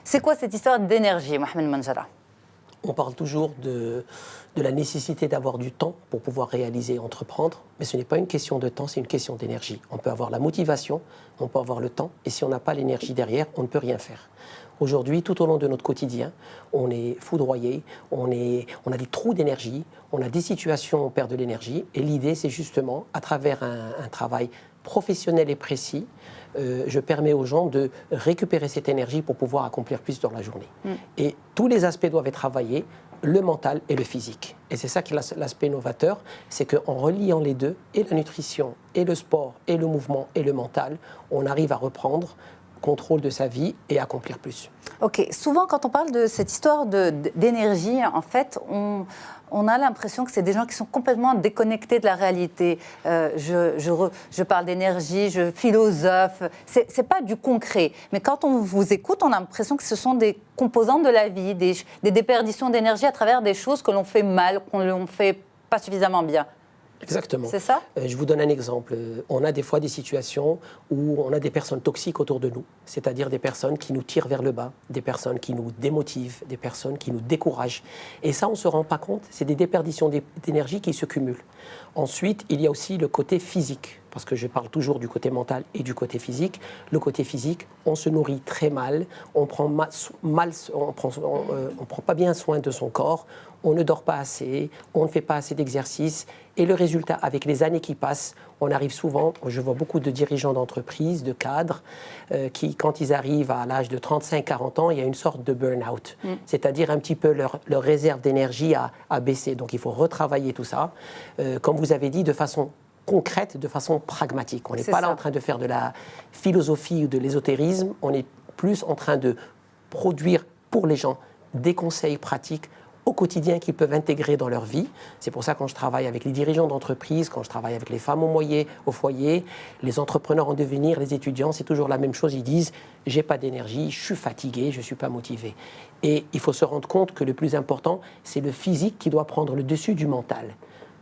C'est quoi cette histoire d'énergie, Mohamed Manjara? On parle toujours de la nécessité d'avoir du temps pour pouvoir réaliser et entreprendre, mais ce n'est pas une question de temps, c'est une question d'énergie. On peut avoir la motivation, on peut avoir le temps, et si on n'a pas l'énergie derrière, on ne peut rien faire. Aujourd'hui, tout au long de notre quotidien, on est foudroyé, on a des trous d'énergie, on a des situations où on perd de l'énergie, et l'idée, c'est justement, à travers un travail professionnel et précis, je permets aux gens de récupérer cette énergie pour pouvoir accomplir plus dans la journée. Et tous les aspects doivent être travaillés, le mental et le physique. Et c'est ça qui est l'aspect novateur, c'est qu'en reliant les deux, et la nutrition, et le sport, et le mouvement, et le mental, on arrive à reprendre contrôle de sa vie et accomplir plus. Ok, souvent quand on parle de cette histoire d'énergie, en fait, on a l'impression que c'est des gens qui sont complètement déconnectés de la réalité. Je parle d'énergie, je philosophe, c'est pas du concret. Mais quand on vous écoute, on a l'impression que ce sont des composants de la vie, des déperditions d'énergie à travers des choses que l'on fait mal, qu'on ne fait pas suffisamment bien. Exactement. C'est ça ? Je vous donne un exemple. On a des fois des situations où on a des personnes toxiques autour de nous, c'est-à-dire des personnes qui nous tirent vers le bas, des personnes qui nous démotivent, des personnes qui nous découragent. Et ça, on ne se rend pas compte, c'est des déperditions d'énergie qui se cumulent. Ensuite, il y a aussi le côté physique, parce que je parle toujours du côté mental et du côté physique. Le côté physique, on se nourrit très mal, on prend pas bien soin de son corps, on ne dort pas assez, on ne fait pas assez d'exercice. Et le résultat, avec les années qui passent, on arrive souvent, je vois beaucoup de dirigeants d'entreprises, de cadres, qui, quand ils arrivent à l'âge de 35-40 ans, il y a une sorte de burn-out. C'est-à-dire un petit peu leur réserve d'énergie a baissé. Donc il faut retravailler tout ça. Comme vous avez dit, de façon concrète, de façon pragmatique. On n'est pas là en train de faire de la philosophie ou de l'ésotérisme, on est plus en train de produire pour les gens des conseils pratiques au quotidien qu'ils peuvent intégrer dans leur vie. C'est pour ça quand je travaille avec les dirigeants d'entreprise, quand je travaille avec les femmes au foyer, les entrepreneurs en devenir, les étudiants, c'est toujours la même chose. Ils disent « j'ai pas d'énergie, je suis fatigué, je ne suis pas motivé ». Et il faut se rendre compte que le plus important, c'est le physique qui doit prendre le dessus du mental.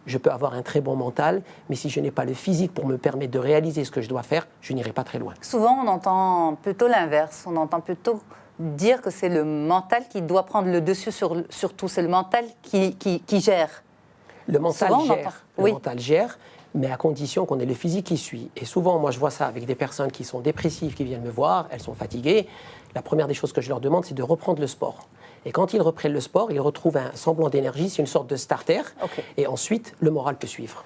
Je peux avoir un très bon mental, mais si je n'ai pas le physique pour me permettre de réaliser ce que je dois faire, je n'irai pas très loin. Souvent, on entend plutôt l'inverse. On entend plutôt dire que c'est le mental qui doit prendre le dessus sur tout. C'est le mental qui gère. Le mental gère. Le mental gère, mais à condition qu'on ait le physique qui suit. Et souvent, moi, je vois ça avec des personnes qui sont dépressives, qui viennent me voir, elles sont fatiguées. La première des choses que je leur demande, c'est de reprendre le sport. Et quand ils reprennent le sport, ils retrouvent un semblant d'énergie, c'est une sorte de starter. Et ensuite, le moral peut suivre.